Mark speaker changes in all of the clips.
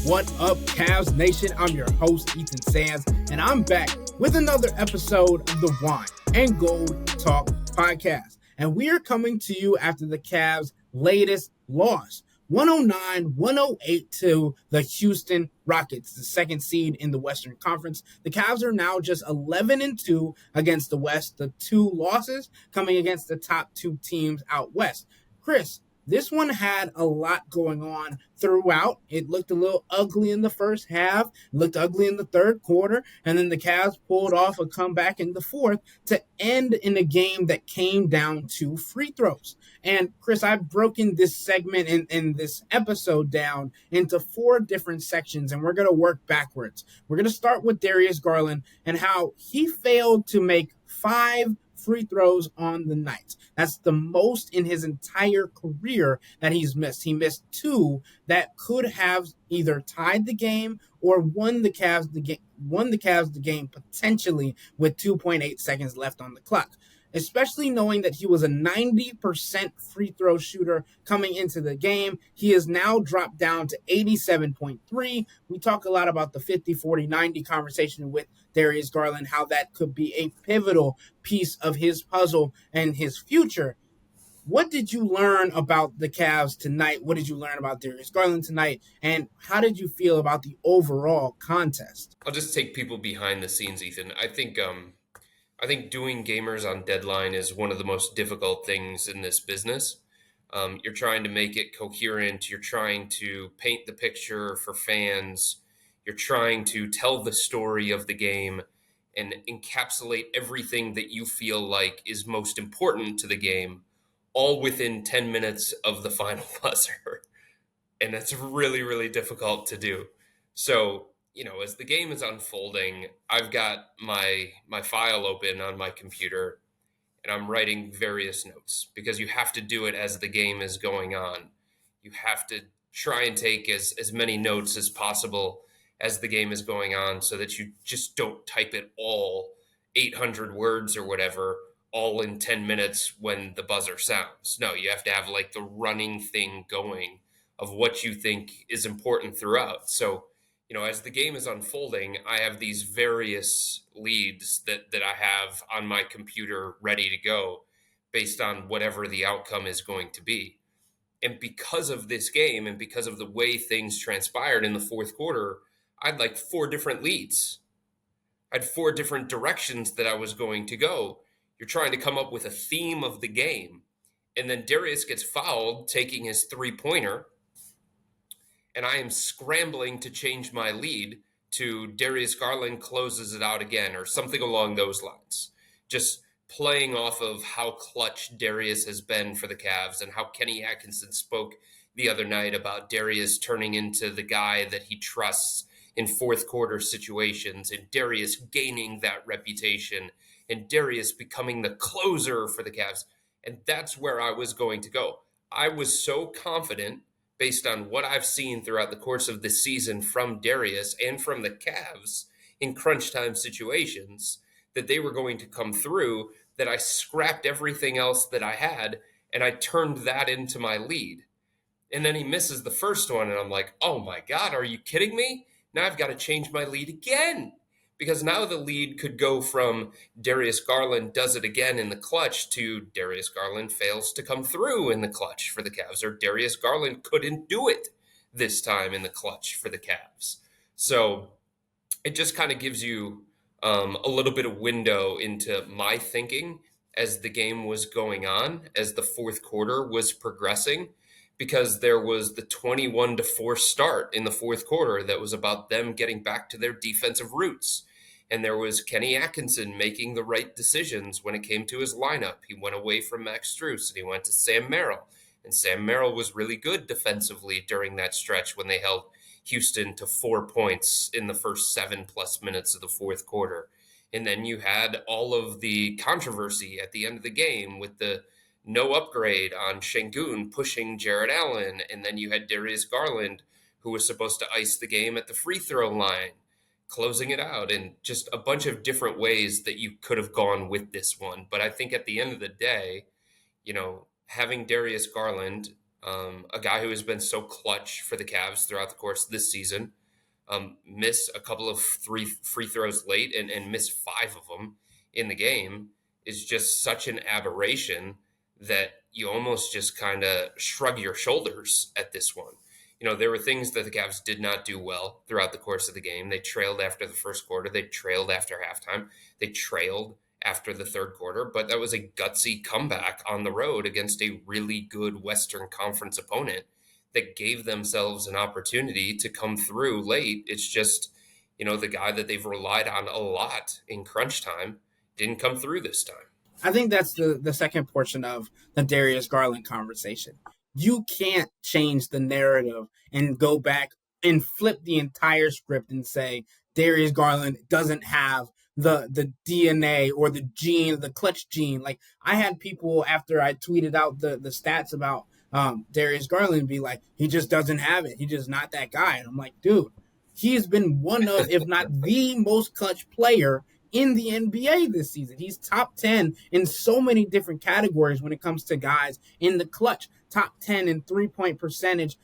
Speaker 1: What up, Cavs Nation? I'm your host, Ethan Sands, and I'm back with another episode of the Wine and Gold Talk podcast. And we are coming to you after the Cavs' latest loss, 109-108 to the Houston Rockets, the second seed in the Western Conference. The Cavs are now just 11-2 against the West, the two losses coming against the top two teams out West. Chris, this one had a lot going on throughout. It looked a little ugly in the first half, looked ugly in the third quarter, and then the Cavs pulled off a comeback in the fourth to end in a game that came down to free throws. And Chris, I've broken this segment in this episode down into 4 different sections, and we're going to work backwards. We're going to start with Darius Garland and how he failed to make 5 free throws on the night. That's the most in his entire career that he's missed. He missed 2 that could have either tied the game or won the Cavs the game potentially with 2.8 seconds left on the clock. Especially knowing that he was a 90% free throw shooter coming into the game. He has now dropped down to 87.3. We talk a lot about the 50-40-90 conversation with Darius Garland, how that could be a pivotal piece of his puzzle and his future. What did you learn about the Cavs tonight? What did you learn about Darius Garland tonight? And how did you feel about the overall contest?
Speaker 2: I'll just take people behind the scenes, Ethan. I think doing gamers on deadline is one of the most difficult things in this business. You're trying to make it coherent. You're trying to paint the picture for fans. You're trying to tell the story of the game and encapsulate everything that you feel like is most important to the game, all within 10 minutes of the final buzzer. And that's really, really difficult to do. So, as the game is unfolding, I've got my file open on my computer and I'm writing various notes because you have to do it as the game is going on. You have to try and take as many notes as possible as the game is going on so that you just don't type it all 800 words or whatever all in 10 minutes when the buzzer sounds. No, you have to have like the running thing going of what you think is important throughout. So, as the game is unfolding, I have these various leads that I have on my computer ready to go based on whatever the outcome is going to be. And because of this game and because of the way things transpired in the fourth quarter, I had like 4 different leads. I had 4 different directions that I was going to go. You're trying to come up with a theme of the game. And then Darius gets fouled taking his 3-pointer. And I am scrambling to change my lead to Darius Garland closes it out again or something along those lines. Just playing off of how clutch Darius has been for the Cavs and how Kenny Atkinson spoke the other night about Darius turning into the guy that he trusts in fourth quarter situations and Darius gaining that reputation and Darius becoming the closer for the Cavs. And that's where I was going to go. I was so confident based on what I've seen throughout the course of the season from Darius and from the Cavs in crunch time situations, that they were going to come through, that I scrapped everything else that I had, and I turned that into my lead. And then he misses the first one, and I'm like, oh my God, are you kidding me? Now I've got to change my lead again. Because now the lead could go from Darius Garland does it again in the clutch to Darius Garland fails to come through in the clutch for the Cavs, or Darius Garland couldn't do it this time in the clutch for the Cavs. So it just kind of gives you a little bit of window into my thinking as the game was going on, as the fourth quarter was progressing, because there was the 21-4 start in the fourth quarter that was about them getting back to their defensive roots. And there was Kenny Atkinson making the right decisions when it came to his lineup. He went away from Max Strus and he went to Sam Merrill. And Sam Merrill was really good defensively during that stretch when they held Houston to 4 points in the first 7+ minutes of the fourth quarter. And then you had all of the controversy at the end of the game with the no upgrade on Şengün pushing Jared Allen. And then you had Darius Garland, who was supposed to ice the game at the free throw line, closing it out, and just a bunch of different ways that you could have gone with this one. But I think at the end of the day, having Darius Garland a guy who has been so clutch for the Cavs throughout the course of this season, miss a couple of three free throws late and miss five of them in the game is just such an aberration that you almost just kind of shrug your shoulders at this one. There were things that the Cavs did not do well throughout the course of the game. They trailed after the first quarter. They trailed after halftime. They trailed after the third quarter, but that was a gutsy comeback on the road against a really good Western Conference opponent that gave themselves an opportunity to come through late. It's just, the guy that they've relied on a lot in crunch time didn't come through this time.
Speaker 1: I think that's the second portion of the Darius Garland conversation. You can't change the narrative and go back and flip the entire script and say Darius Garland doesn't have the DNA or the gene, the clutch gene. Like, I had people after I tweeted out the stats about Darius Garland be like, he just doesn't have it. He's just not that guy. And I'm like, dude, he's been one of, if not the most clutch player in the NBA this season. He's top 10 in so many different categories when it comes to guys in the clutch. Top 10 in three-point percentage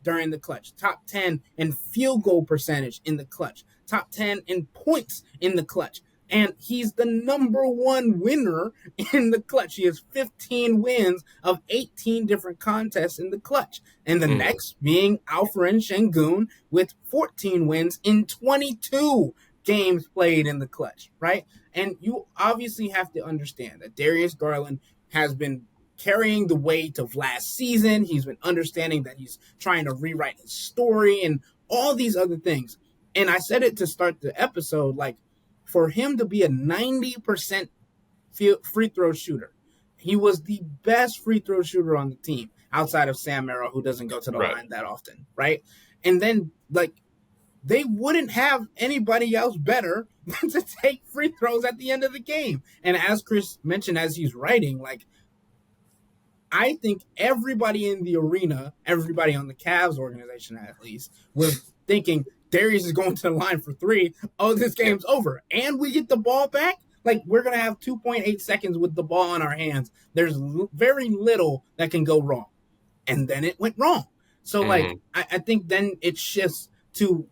Speaker 1: during the clutch. Top 10 in field goal percentage in the clutch. Top 10 in points in the clutch. And he's the number one winner in the clutch. He has 15 wins of 18 different contests in the clutch. And the next being Alperen Şengün with 14 wins in 22 games played in the clutch, right? And you obviously have to understand that Darius Garland has been carrying the weight of last season. He's been understanding that he's trying to rewrite his story and all these other things. And I said it to start the episode, like, for him to be a 90% free throw shooter, he was the best free throw shooter on the team outside of Sam Merrill, who doesn't go to the line that often, right? And then, like, they wouldn't have anybody else better than to take free throws at the end of the game. And as Chris mentioned, as he's writing, like, I think everybody in the arena, everybody on the Cavs organization at least, was thinking Darius is going to the line for three. Oh, this game's over. And we get the ball back? Like, we're going to have 2.8 seconds with the ball in our hands. There's very little that can go wrong. And then it went wrong. So, like, I think then it shifts to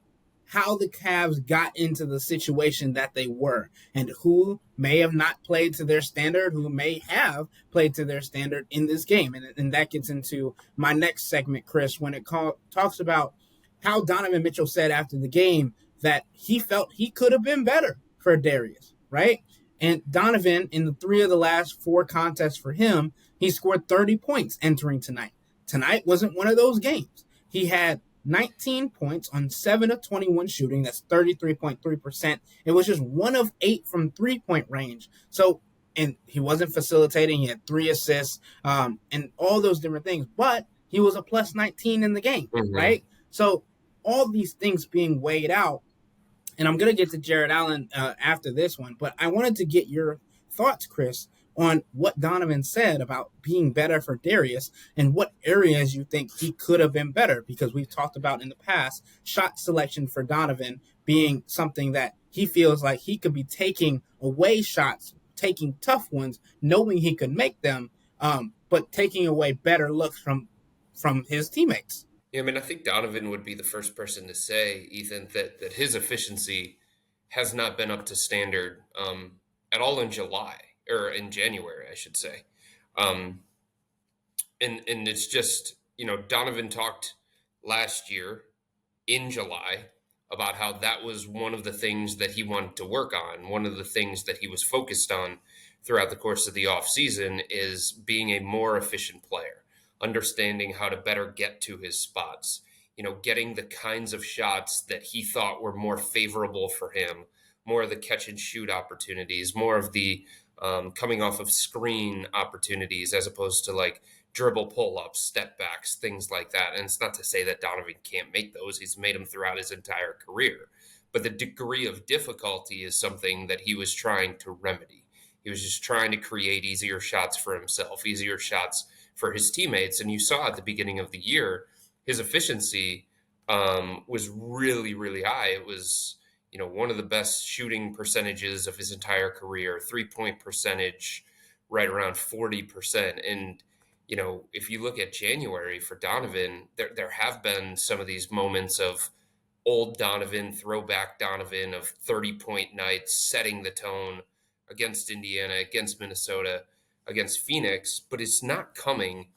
Speaker 1: how the Cavs got into the situation that they were and who may have not played to their standard, who may have played to their standard in this game. And that gets into my next segment, Chris, when it talks about how Donovan Mitchell said after the game that he felt he could have been better for Darius, right? And Donovan, in the 3 of the last 4 contests for him, he scored 30 points entering tonight. Tonight wasn't one of those games. He had 19 points on 7 of 21 shooting. That's 33.3%. It was just 1 of 8 from 3-point range. So, and he wasn't facilitating. He had 3 assists and all those different things. But he was a plus 19 in the game, right? So all these things being weighed out. And I'm going to get to Jared Allen after this one. But I wanted to get your thoughts, Chris, on what Donovan said about being better for Darius and what areas you think he could have been better, because we've talked about in the past shot selection for Donovan being something that he feels like he could be taking away shots, taking tough ones, knowing he could make them, but taking away better looks from his teammates.
Speaker 2: Yeah, I mean, I think Donovan would be the first person to say, Ethan, that his efficiency has not been up to standard at all in July. Or in January, I should say. And it's just, Donovan talked last year in July about how that was one of the things that he wanted to work on. One of the things that he was focused on throughout the course of the offseason is being a more efficient player, understanding how to better get to his spots, getting the kinds of shots that he thought were more favorable for him, more of the catch and shoot opportunities, more of the coming off of screen opportunities as opposed to like dribble pull-ups, step backs, things like that. And it's not to say that Donovan can't make those. He's made them throughout his entire career. But the degree of difficulty is something that he was trying to remedy. He was just trying to create easier shots for himself, easier shots for his teammates. And you saw at the beginning of the year, his efficiency was really, really high. It was one of the best shooting percentages of his entire career, 3-point percentage, right around 40%. And if you look at January for Donovan, there have been some of these moments of old Donovan, throwback Donovan of 30-point nights, setting the tone against Indiana, against Minnesota, against Phoenix, but it's not coming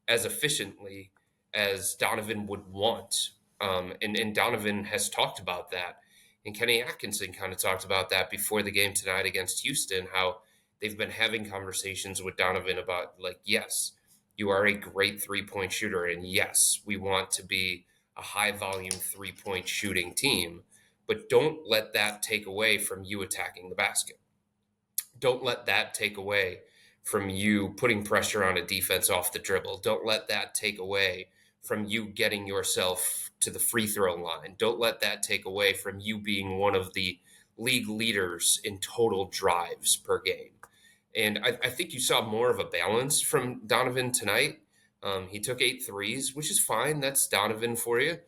Speaker 2: as efficiently as Donovan would want. And Donovan has talked about that. And Kenny Atkinson kind of talked about that before the game tonight against Houston, how they've been having conversations with Donovan about, like, yes, you are a great 3-point shooter. And yes, we want to be a high volume 3-point shooting team, but don't let that take away from you attacking the basket. Don't let that take away from you putting pressure on a defense off the dribble. Don't let that take away from you getting yourself to the free throw line. Don't let that take away from you being one of the league leaders in total drives per game. And I think you saw more of a balance from Donovan tonight. He took 8 threes, which is fine. That's Donovan for you.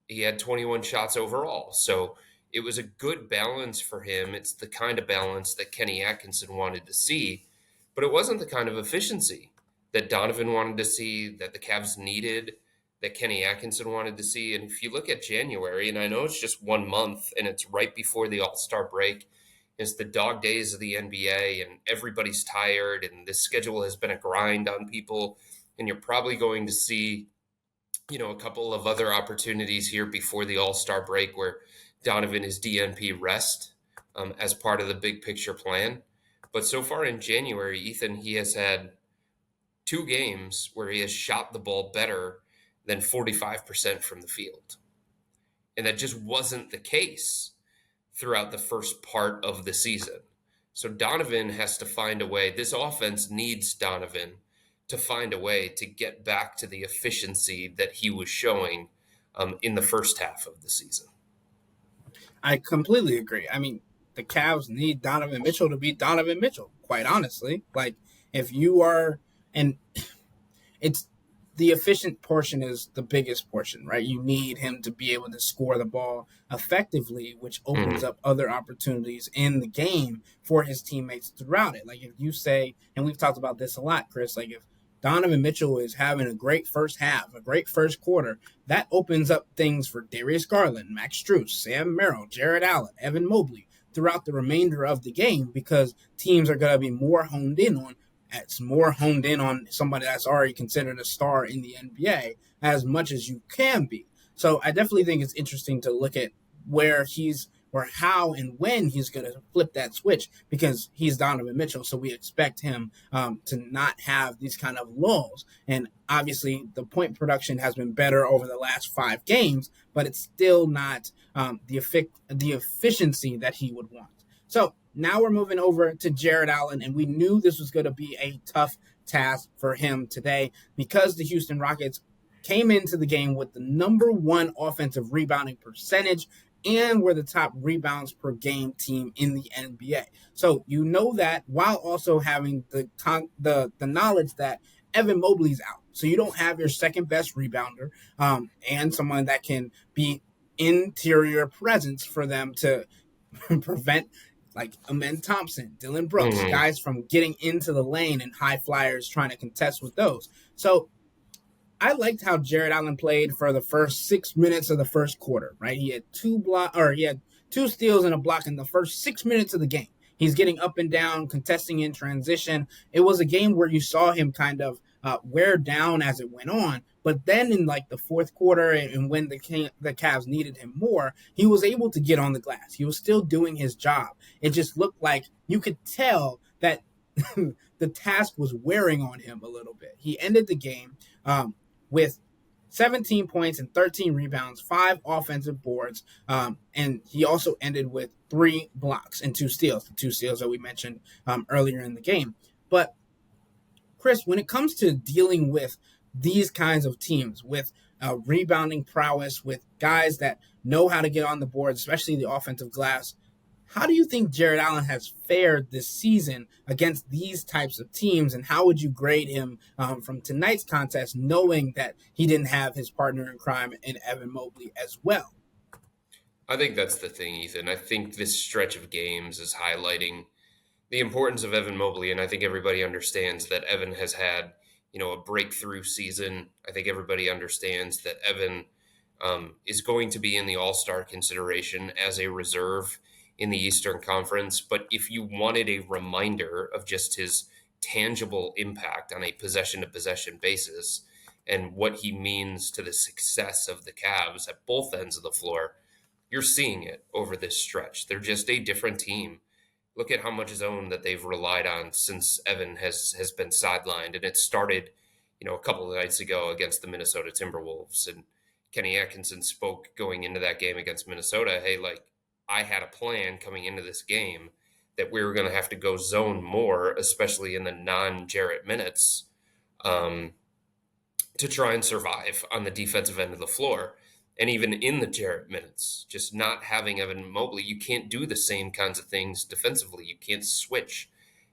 Speaker 2: He had 21 shots overall. So it was a good balance for him. It's the kind of balance that Kenny Atkinson wanted to see, but it wasn't the kind of efficiency that Donovan wanted to see, that the Cavs needed, that Kenny Atkinson wanted to see. And if you look at January, and I know it's just 1 month and it's right before the All-Star break, it's the dog days of the NBA and everybody's tired and this schedule has been a grind on people. And you're probably going to see, a couple of other opportunities here before the All-Star break where Donovan is DNP rest as part of the big picture plan. But so far in January, Ethan, he has had 2 games where he has shot the ball better than 45% from the field. And that just wasn't the case throughout the first part of the season. So Donovan has to find a way. This offense needs Donovan to find a way to get back to the efficiency that he was showing in the first half of the season.
Speaker 1: I completely agree. I mean, the Cavs need Donovan Mitchell to be Donovan Mitchell, quite honestly. Like, if you are, and it's the efficient portion is the biggest portion, right? You need him to be able to score the ball effectively, which opens up other opportunities in the game for his teammates throughout it. Like, if you say, and we've talked about this a lot, Chris, like if Donovan Mitchell is having a great first half, a great first quarter, that opens up things for Darius Garland, Max Strus, Sam Merrill, Jared Allen, Evan Mobley throughout the remainder of the game, because teams are going to be more honed in on somebody that's already considered a star in the NBA as much as you can be. So I definitely think it's interesting to look at where he's or how and when he's going to flip that switch, because he's Donovan Mitchell. So we expect him to not have these kind of lulls. And obviously the point production has been better over the last 5 games, but it's still not the efficiency that he would want. So now we're moving over to Jared Allen, and we knew this was going to be a tough task for him today because the Houston Rockets came into the game with the number 1 offensive rebounding percentage and were the top rebounds per game team in the NBA. So you know that while also having the knowledge that Evan Mobley's out. So you don't have your second best rebounder and someone that can be interior presence for them to prevent like Amen Thompson, Dylan Brooks, guys from getting into the lane and high flyers trying to contest with those. So I liked how Jared Allen played for the first 6 minutes of the first quarter, right? He had 2 steals and a block in the first 6 minutes of the game. He's getting up and down, contesting in transition. It was a game where you saw him kind of wear down as it went on. But then in like the fourth quarter and when the Cavs needed him more, he was able to get on the glass. He was still doing his job. It just looked like you could tell that the task was wearing on him a little bit. He ended the game with 17 points and 13 rebounds, 5 offensive boards, and he also ended with 3 blocks and 2 steals, the 2 steals that we mentioned earlier in the game. But Chris, when it comes to dealing with these kinds of teams, with rebounding prowess, with guys that know how to get on the board, especially the offensive glass, how do you think Jared Allen has fared this season against these types of teams, and how would you grade him from tonight's contest, knowing that he didn't have his partner in crime in Evan Mobley as well?
Speaker 2: I think that's the thing, Ethan. I think this stretch of games is highlighting the importance of Evan Mobley, and I think everybody understands that Evan has had, a breakthrough season. I think everybody understands that Evan is going to be in the All-Star consideration as a reserve in the Eastern Conference. But if you wanted a reminder of just his tangible impact on a possession-to-possession basis and what he means to the success of the Cavs at both ends of the floor, you're seeing it over this stretch. They're just a different team. Look at how much zone that they've relied on since Evan has been sidelined, and it started, a couple of nights ago against the Minnesota Timberwolves. And Kenny Atkinson spoke going into that game against Minnesota. Hey, I had a plan coming into this game that we were going to have to go zone more, especially in the non-Jarrett minutes, to try and survive on the defensive end of the floor. And even in the Jarrett minutes, just not having Evan Mobley, you can't do the same kinds of things defensively. You can't switch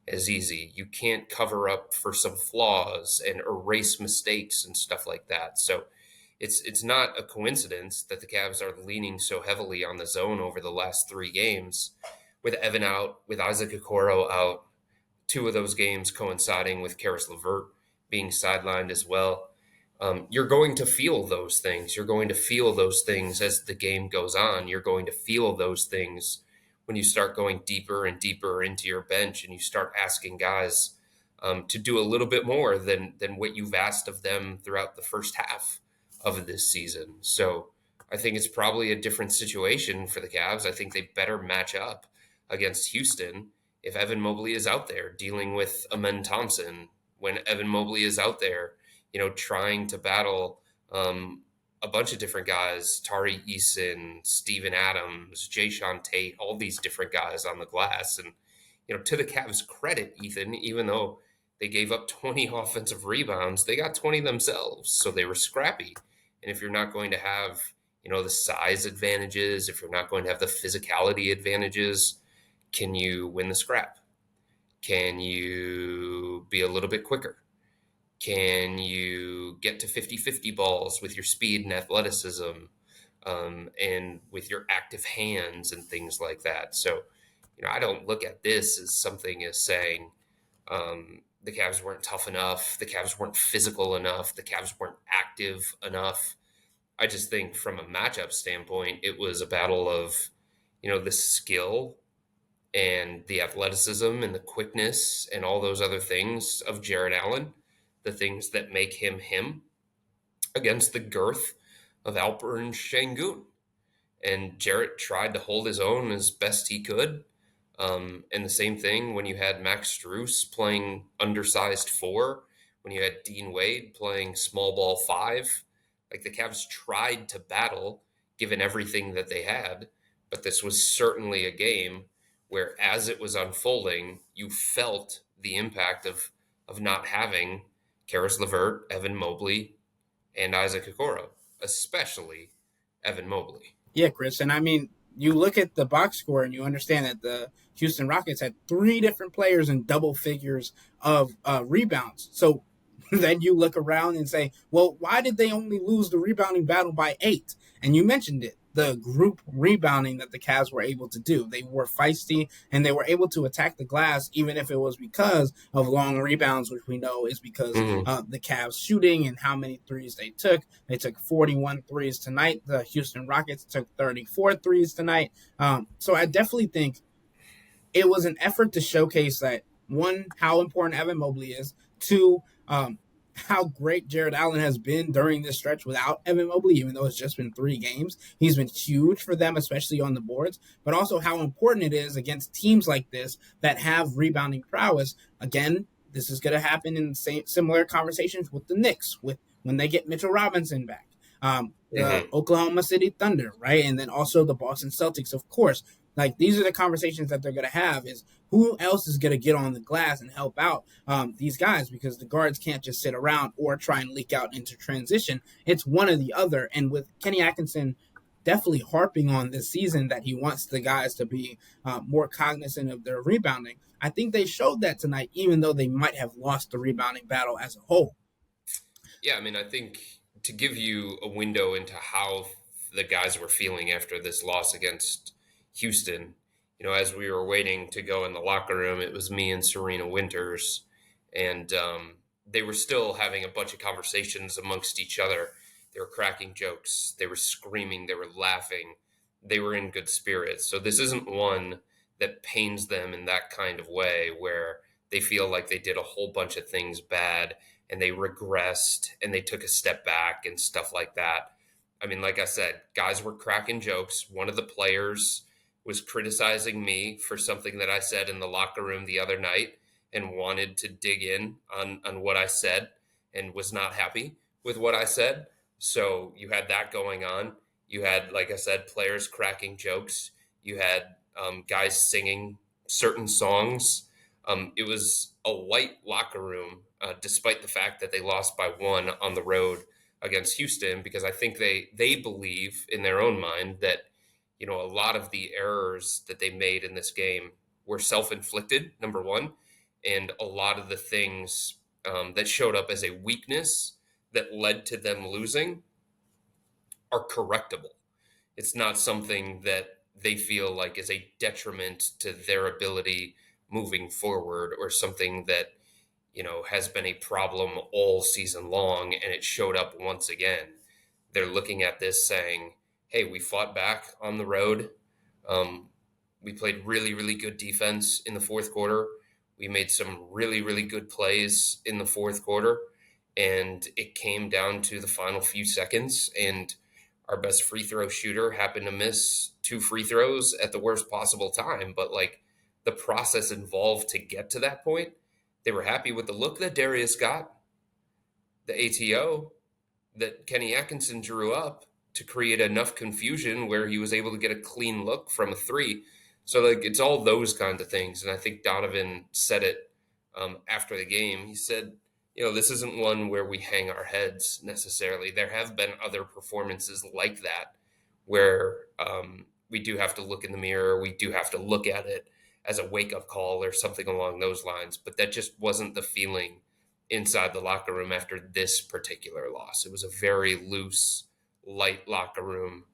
Speaker 2: as easy. You can't cover up for some flaws and erase mistakes and stuff like that. So it's not a coincidence that the Cavs are leaning so heavily on the zone over the last 3 games, with Evan out, with Isaac Okoro out, 2 of those games coinciding with Karis LeVert being sidelined as well. You're going to feel those things. You're going to feel those things as the game goes on. You're going to feel those things when you start going deeper and deeper into your bench and you start asking guys to do a little bit more than what you've asked of them throughout the first half of this season. So I think it's probably a different situation for the Cavs. I think they better match up against Houston if Evan Mobley is out there dealing with Amen Thompson, when Evan Mobley is out there trying to battle a bunch of different guys, Tari Eason, Steven Adams, Jayshawn Tate, all these different guys on the glass. And, to the Cavs' credit, Ethan, even though they gave up 20 offensive rebounds, they got 20 themselves. So they were scrappy. And if you're not going to have, the size advantages, if you're not going to have the physicality advantages, can you win the scrap? Can you be a little bit quicker? Can you get to 50-50 balls with your speed and athleticism and with your active hands and things like that? So, I don't look at this as something as saying the Cavs weren't tough enough, the Cavs weren't physical enough, the Cavs weren't active enough. I just think from a matchup standpoint, it was a battle of, the skill and the athleticism and the quickness and all those other things of Jarrett Allen, the things that make him him, against the girth of Alperen Şengün. And Jarrett tried to hold his own as best he could. And the same thing when you had Max Strus playing undersized 4, when you had Dean Wade playing small ball 5. The Cavs tried to battle given everything that they had, but this was certainly a game where, as it was unfolding, you felt the impact of not having Karis LeVert, Evan Mobley, and Isaac Okoro, especially Evan Mobley.
Speaker 1: Yeah, Chris. And I mean, you look at the box score and you understand that the Houston Rockets had 3 different players in double figures of rebounds. So then you look around and say, well, why did they only lose the rebounding battle by 8? And you mentioned it, the group rebounding that the Cavs were able to do. They were feisty and they were able to attack the glass, even if it was because of long rebounds, which we know is because of the Cavs shooting and how many threes they took. They took 41 threes tonight. The Houston Rockets took 34 threes tonight. So I definitely think it was an effort to showcase that, 1, how important Evan Mobley is, 2, how great Jarrett Allen has been during this stretch without Evan Mobley, even though it's just been 3 games. He's been huge for them, especially on the boards, but also how important it is against teams like this that have rebounding prowess. Again, this is going to happen in similar conversations with the Knicks, when they get Mitchell Robinson back. The Oklahoma City Thunder, right? And then also the Boston Celtics, of course. These are the conversations that they're going to have, is who else is going to get on the glass and help out these guys, because the guards can't just sit around or try and leak out into transition. It's one or the other. And with Kenny Atkinson definitely harping on this season that he wants the guys to be more cognizant of their rebounding, I think they showed that tonight, even though they might have lost the rebounding battle as a whole.
Speaker 2: Yeah, I mean, I think to give you a window into how the guys were feeling after this loss against Houston, as we were waiting to go in the locker room, it was me and Serena Winters, and they were still having a bunch of conversations amongst each other. They were cracking jokes. They were screaming. They were laughing. They were in good spirits. So this isn't one that pains them in that kind of way where they feel like they did a whole bunch of things bad and they regressed and they took a step back and stuff like that. I mean, like I said, guys were cracking jokes. One of the players was criticizing me for something that I said in the locker room the other night and wanted to dig in on what I said and was not happy with what I said. So you had that going on. You had, like I said, players cracking jokes. You had guys singing certain songs. It was a light locker room, despite the fact that they lost by one on the road against Houston, because I think they believe in their own mind that a lot of the errors that they made in this game were self-inflicted, number one, and a lot of the things that showed up as a weakness that led to them losing are correctable. It's not something that they feel like is a detriment to their ability moving forward or something that has been a problem all season long and it showed up once again. They're looking at this saying, hey, we fought back on the road. We played really, really good defense in the fourth quarter. We made some really, really good plays in the fourth quarter. And it came down to the final few seconds. And our best free throw shooter happened to miss 2 free throws at the worst possible time. But the process involved to get to that point, they were happy with the look that Darius got, the ATO that Kenny Atkinson drew up to create enough confusion where he was able to get a clean look from a 3. So it's all those kinds of things. And I think Donovan said it after the game. He said, this isn't one where we hang our heads necessarily. There have been other performances like that where we do have to look in the mirror. We do have to look at it as a wake-up call or something along those lines. But that just wasn't the feeling inside the locker room after this particular loss. It was a very loose, light locker room.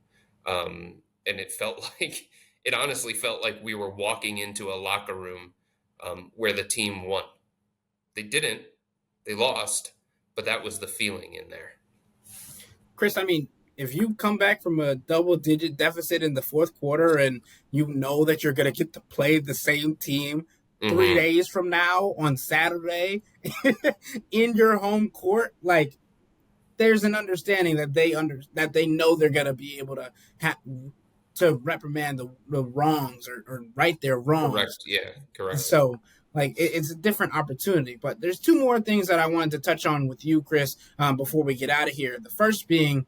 Speaker 2: And it honestly felt like we were walking into a locker room where the team won. They didn't. They lost, but that was the feeling in there.
Speaker 1: Chris, I mean, if you come back from a double-digit deficit in the fourth quarter and you know that you're going to get to play the same team 3 days from now on Saturday in your home court, there's an understanding that they know they're going to be able to reprimand the wrongs or right their wrongs.
Speaker 2: Correct. Yeah, correct.
Speaker 1: So it's a different opportunity. But there's 2 more things that I wanted to touch on with you, Chris, before we get out of here. The first being,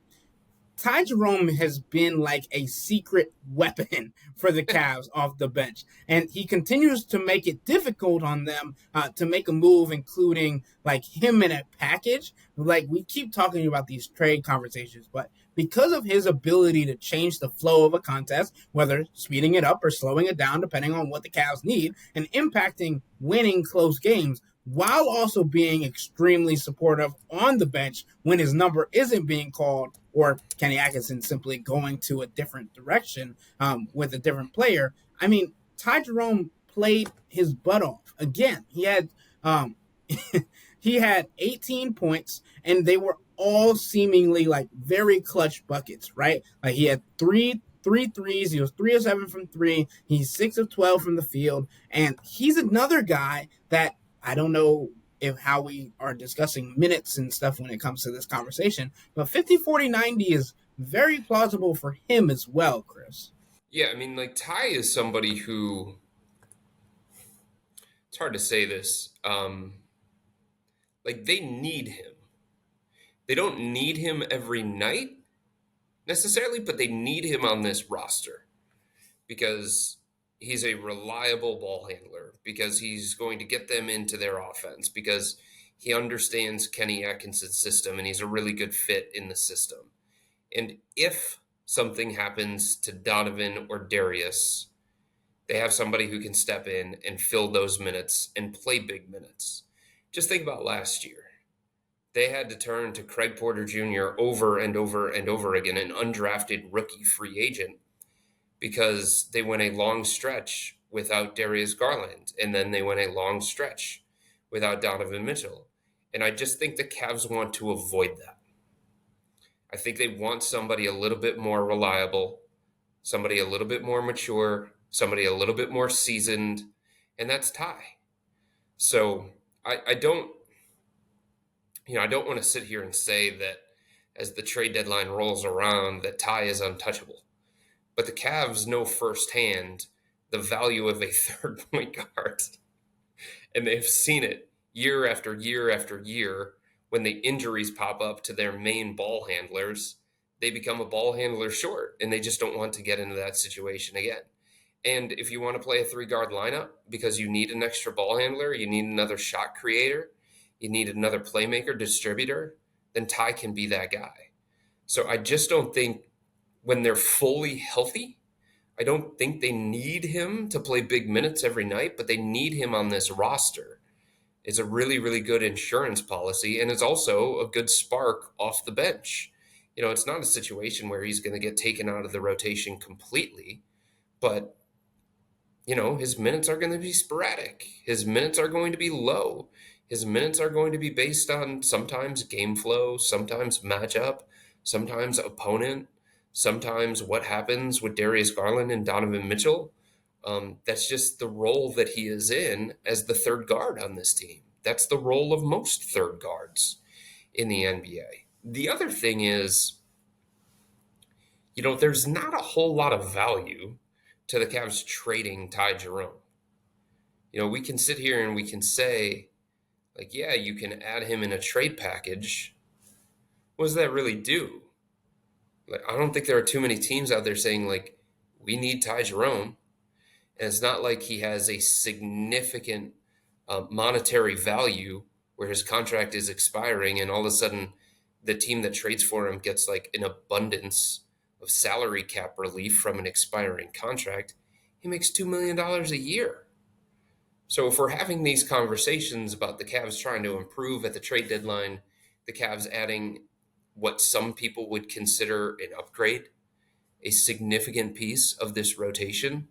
Speaker 1: Ty Jerome has been like a secret weapon for the Cavs off the bench. And he continues to make it difficult on them to make a move, including him in a package. We keep talking about these trade conversations, but because of his ability to change the flow of a contest, whether speeding it up or slowing it down, depending on what the Cavs need, and impacting winning close games, while also being extremely supportive on the bench when his number isn't being called or Kenny Atkinson simply going to a different direction with a different player. I mean, Ty Jerome played his butt off. Again, he had he had 18 points, and they were all seemingly very clutch buckets, right? He had three threes. He was 3 of 7 from 3. He's 6 of 12 from the field. And he's another guy that I don't know how we are discussing minutes and stuff when it comes to this conversation, but 50, 40, 90 is very plausible for him as well, Chris.
Speaker 2: Yeah, I mean, Ty is somebody who, it's hard to say this, they need him. They don't need him every night necessarily, but they need him on this roster because he's a reliable ball handler, because he's going to get them into their offense, because he understands Kenny Atkinson's system and he's a really good fit in the system. And if something happens to Donovan or Darius, they have somebody who can step in and fill those minutes and play big minutes. Just think about last year. They had to turn to Craig Porter Jr. over and over and over again, an undrafted rookie free agent, because they went a long stretch without Darius Garland, and then they went a long stretch without Donovan Mitchell. And I just think the Cavs want to avoid that. I think they want somebody a little bit more reliable, somebody a little bit more mature, somebody a little bit more seasoned, and that's Ty. So I don't, I don't want to sit here and say that as the trade deadline rolls around that Ty is untouchable. But the Cavs know firsthand the value of a third point guard. And they've seen it year after year after year. When the injuries pop up to their main ball handlers, they become a ball handler short, and they just don't want to get into that situation again. And if you want to play a 3-guard lineup because you need an extra ball handler, you need another shot creator, you need another playmaker, distributor, then Ty can be that guy. So I just don't think when they're fully healthy, I don't think they need him to play big minutes every night, but they need him on this roster. It's a really, really good insurance policy, and it's also a good spark off the bench. It's not a situation where he's going to get taken out of the rotation completely, but his minutes are going to be sporadic. His minutes are going to be low. His minutes are going to be based on sometimes game flow, sometimes matchup, sometimes opponent, sometimes what happens with Darius Garland and Donovan Mitchell. That's just the role that he is in as the third guard on this team. That's the role of most third guards in the NBA. The other thing is, there's not a whole lot of value to the Cavs trading Ty Jerome. We can sit here and we can say, like, yeah, you can add him in a trade package. What does that really do? Like, I don't think there are too many teams out there saying, like, we need Ty Jerome. And it's not like he has a significant monetary value where his contract is expiring and all of a sudden the team that trades for him gets like an abundance of salary cap relief from an expiring contract. He makes $2 million a year. So if we're having these conversations about the Cavs trying to improve at the trade deadline, the Cavs adding what some people would consider an upgrade, a significant piece of this rotation,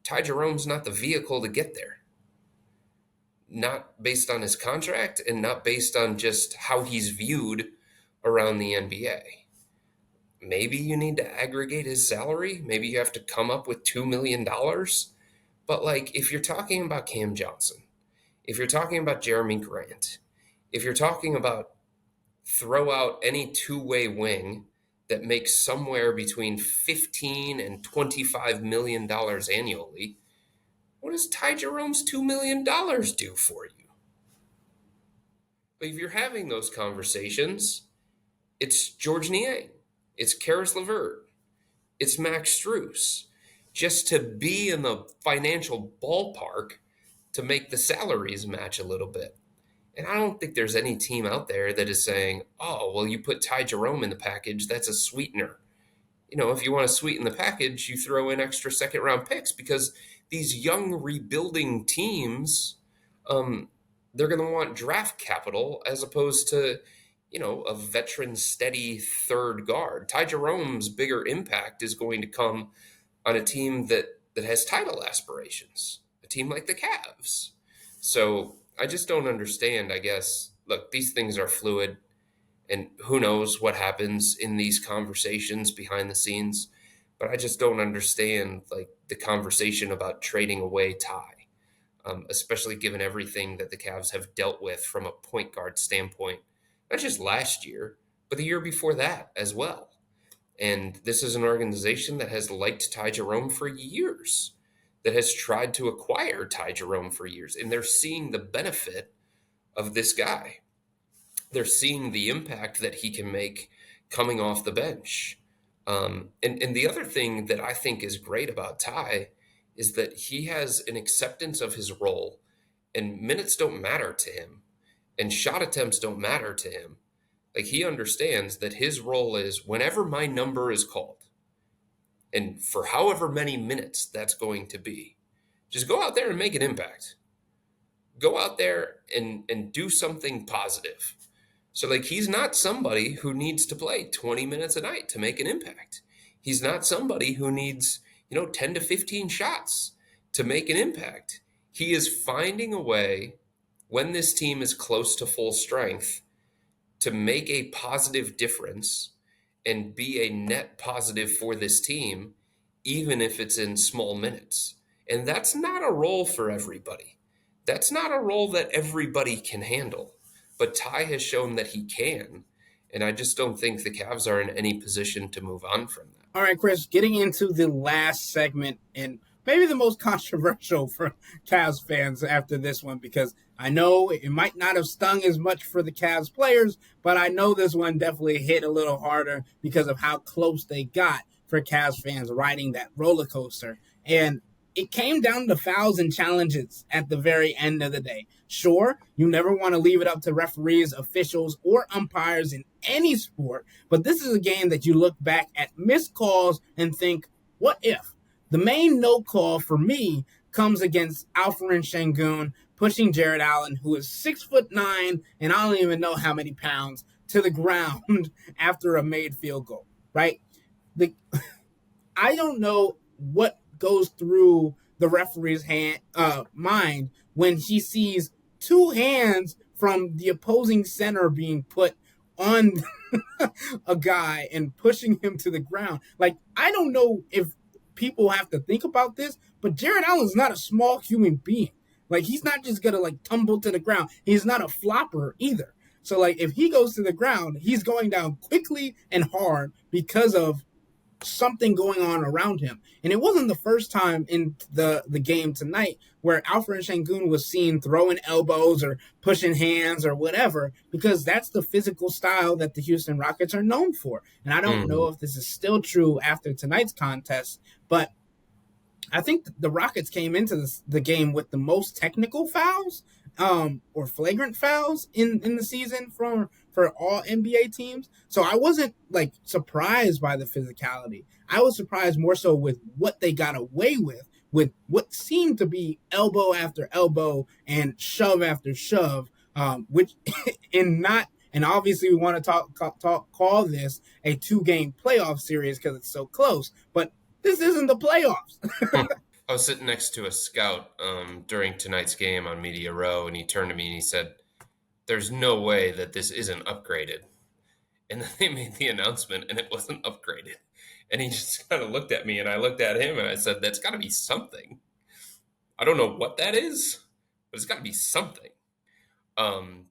Speaker 2: Ty Jerome's not the vehicle to get there. Not based on his contract and not based on just how he's viewed around the NBA. Maybe you need to aggregate his salary. Maybe you have to come up with $2 million. But like, if you're talking about Cam Johnson, if you're talking about Jeremy Grant, if you're talking about throw out any two-way wing that makes somewhere between $15 and $25 million annually, what does Ty Jerome's $2 million do for you? But if you're having those conversations, it's George Niang, it's Karis LeVert, it's Max Strus, just to be in the financial ballpark to make the salaries match a little bit. And I don't think there's any team out there that is saying, oh, well, you put Ty Jerome in the package, that's a sweetener. If you want to sweeten the package, you throw in extra second-round picks because these young rebuilding teams, they're going to want draft capital as opposed to, a veteran steady third guard. Ty Jerome's bigger impact is going to come on a team that has title aspirations, a team like the Cavs. So I just don't understand, I guess. Look, these things are fluid, and who knows what happens in these conversations behind the scenes. But I just don't understand, like, the conversation about trading away Ty, especially given everything that the Cavs have dealt with from a point guard standpoint, not just last year, but the year before that as well. And this is an organization that has liked Ty Jerome for years, that has tried to acquire Ty Jerome for years, and they're seeing the benefit of this guy. They're seeing the impact that he can make coming off the bench. And the other thing that I think is great about Ty is that he has an acceptance of his role, and minutes don't matter to him, and shot attempts don't matter to him. Like, he understands that his role is whenever my number is called, and for however many minutes that's going to be, just go out there and make an impact. Go out there and do something positive. So, like, he's not somebody who needs to play 20 minutes a night to make an impact. He's not somebody who needs, 10 to 15 shots to make an impact. He is finding a way when this team is close to full strength, to make a positive difference and be a net positive for this team, even if it's in small minutes. And that's not a role for everybody. That's not a role that everybody can handle. But Ty has shown that he can. And I just don't think the Cavs are in any position to move on from that.
Speaker 1: All right, Chris, getting into the last segment and maybe the most controversial for Cavs fans after this one, because I know it might not have stung as much for the Cavs players, but I know this one definitely hit a little harder because of how close they got for Cavs fans riding that roller coaster. And it came down to fouls and challenges at the very end of the day. Sure, you never want to leave it up to referees, officials, or umpires in any sport, but this is a game that you look back at missed calls and think, what if? The main no call for me comes against Alperen Şengün pushing Jared Allen, who is 6'9" and I don't even know how many pounds, to the ground after a made field goal, right? I don't know what goes through the referee's mind when he sees two hands from the opposing center being put on a guy and pushing him to the ground. Like, I don't know if people have to think about this, but Jared Allen's not a small human being. Like, he's not just gonna like tumble to the ground. He's not a flopper either. So like, if he goes to the ground, he's going down quickly and hard because of something going on around him. And it wasn't the first time in the game tonight where Alperen Şengün was seen throwing elbows or pushing hands or whatever, because that's the physical style that the Houston Rockets are known for. And I don't know if this is still true after tonight's contest, but I think the Rockets came into the game with the most technical fouls or flagrant fouls in the season for all NBA teams. So I wasn't like surprised by the physicality. I was surprised more so with what they got away with what seemed to be elbow after elbow and shove after shove, which in not. And obviously, we want to call this a 2-game playoff series because it's so close. But this isn't the playoffs.
Speaker 2: I was sitting next to a scout during tonight's game on Media Row, and he turned to me and he said, "There's no way that this isn't upgraded." And then they made the announcement, and it wasn't upgraded. And he just kind of looked at me, and I looked at him, and I said, "That's got to be something. I don't know what that is, but it's got to be something."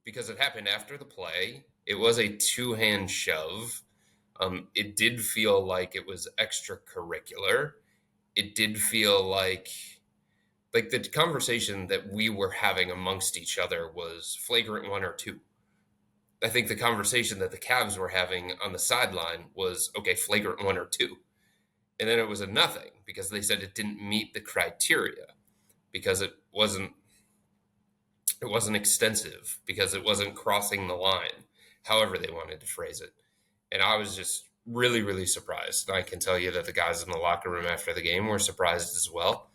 Speaker 2: Because it happened after the play. It was a 2-hand shove. It did feel like it was extracurricular. It did feel like the conversation that we were having amongst each other was flagrant 1 or 2. I think the conversation that the Cavs were having on the sideline was, okay, flagrant 1 or 2. And then it was a nothing because they said it didn't meet the criteria because it wasn't extensive, because it wasn't crossing the line, however they wanted to phrase it. And I was just really, really surprised. And I can tell you that the guys in the locker room after the game were surprised as well.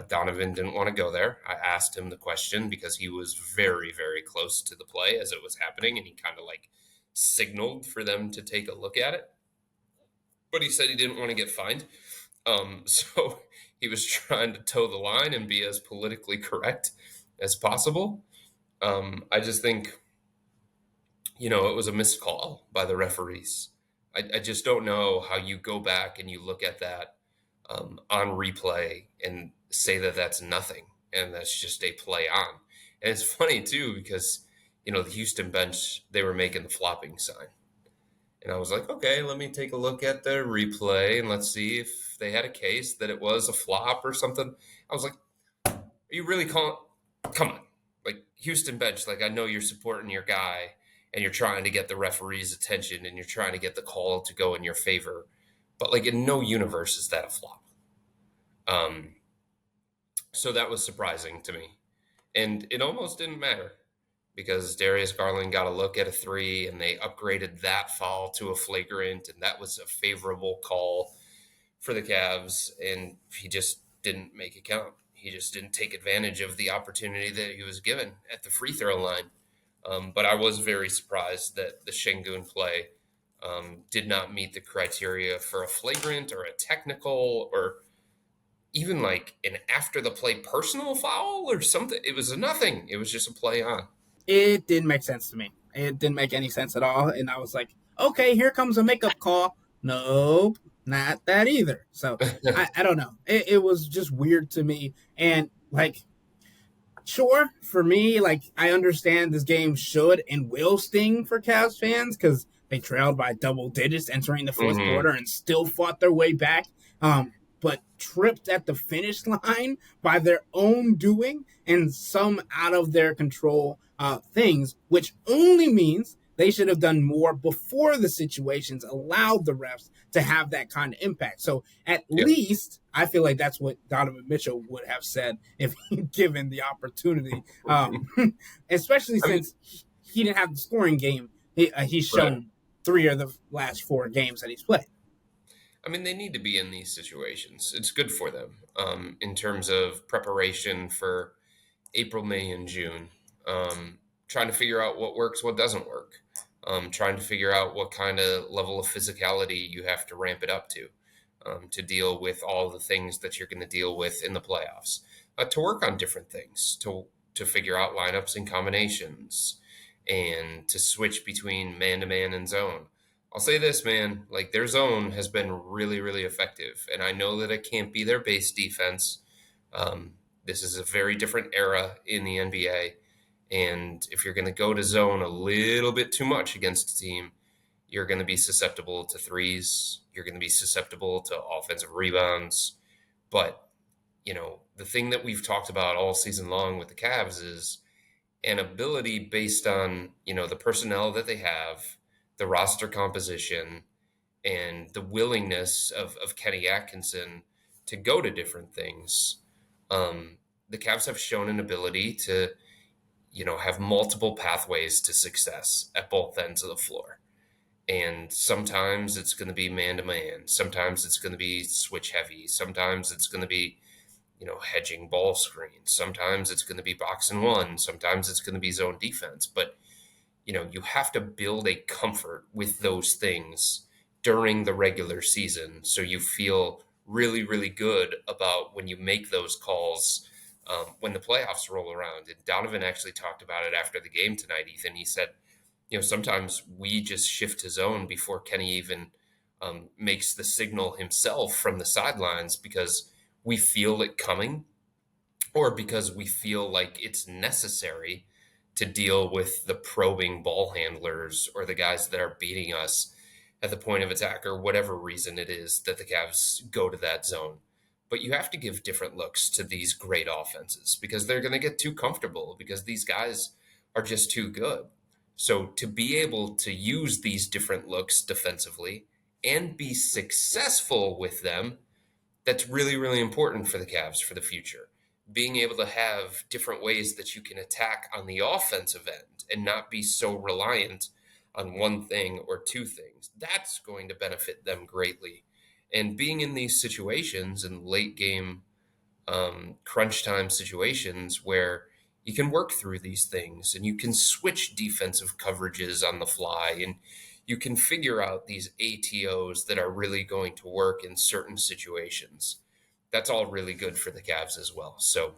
Speaker 2: Donovan didn't want to go there. I asked him the question because he was very, very close to the play as it was happening, and he kind of like signaled for them to take a look at it. But he said he didn't want to get fined. So he was trying to toe the line and be as politically correct as possible. I just think, it was a missed call by the referees. I just don't know how you go back and you look at that on replay and say that that's nothing and that's just a play on. And it's funny too because the Houston bench, they were making the flopping sign, and I was like, okay, let me take a look at the replay and let's see if they had a case that it was a flop or something. I was like, are you really calling? Come on, like Houston bench, like I know you're supporting your guy and you're trying to get the referee's attention and you're trying to get the call to go in your favor. But like in no universe is that a flop. So that was surprising to me. And it almost didn't matter because Darius Garland got a look at a 3 and they upgraded that foul to a flagrant. And that was a favorable call for the Cavs. And he just didn't make it count. He just didn't take advantage of the opportunity that he was given at the free throw line. But I was very surprised that the Şengün play did not meet the criteria for a flagrant or a technical or even like an after the play personal foul or something. It was a nothing. It was just a play on.
Speaker 1: It didn't make sense to me. It didn't make any sense at all. And I was like, okay, here comes a makeup call. Nope, not that either. So I don't know. It was just weird to me. And like, sure, for me, like, I understand this game should and will sting for Cavs fans because they trailed by double digits entering the fourth
Speaker 2: Mm-hmm.
Speaker 1: quarter and still fought their way back. But tripped at the finish line by their own doing and some out of their control things, which only means they should have done more before the situations allowed the refs to have that kind of impact. So at
Speaker 2: Yeah.
Speaker 1: least I feel like that's what Donovan Mitchell would have said if given the opportunity, especially
Speaker 2: I mean,
Speaker 1: since he didn't have the scoring game. He's
Speaker 2: right.
Speaker 1: shown 3 of the last 4 games that he's played.
Speaker 2: I mean, they need to be in these situations. It's good for them in terms of preparation for April, May, and June. Trying to figure out what works, what doesn't work. Trying to figure out what kind of level of physicality you have to ramp it up to deal with all the things that you're going to deal with in the playoffs. To work on different things, to figure out lineups and combinations, and to switch between man to man and zone. I'll say this, man, like their zone has been really, really effective. And I know that it can't be their base defense. Um, this is a very different era in the NBA. And if you're going to go to zone a little bit too much against a team, you're going to be susceptible to threes. You're going to be susceptible to offensive rebounds. But, the thing that we've talked about all season long with the Cavs is an ability based on, the personnel that they have, the roster composition, and the willingness of Kenny Atkinson to go to different things. The Cavs have shown an ability to, have multiple pathways to success at both ends of the floor. And sometimes it's going to be man to man. Sometimes it's going to be switch heavy. Sometimes it's going to be, hedging ball screens. Sometimes it's going to be box and one. Sometimes it's going to be zone defense. But, you have to build a comfort with those things during the regular season so you feel really, really good about when you make those calls when the playoffs roll around. And Donovan actually talked about it after the game tonight, Ethan. He said, sometimes we just shift to zone before Kenny even makes the signal himself from the sidelines because we feel it coming or because we feel like it's necessary to deal with the probing ball handlers or the guys that are beating us at the point of attack or whatever reason it is that the Cavs go to that zone. But you have to give different looks to these great offenses because they're going to get too comfortable because these guys are just too good. So to be able to use these different looks defensively and be successful with them, that's really, really important for the Cavs for the future. Being able to have different ways that you can attack on the offensive end and not be so reliant on one thing or two things, that's going to benefit them greatly. And being in these situations in late game crunch time situations where you can work through these things and you can switch defensive coverages on the fly and you can figure out these ATOs that are really going to work in certain situations. That's all really good for the Cavs as well. So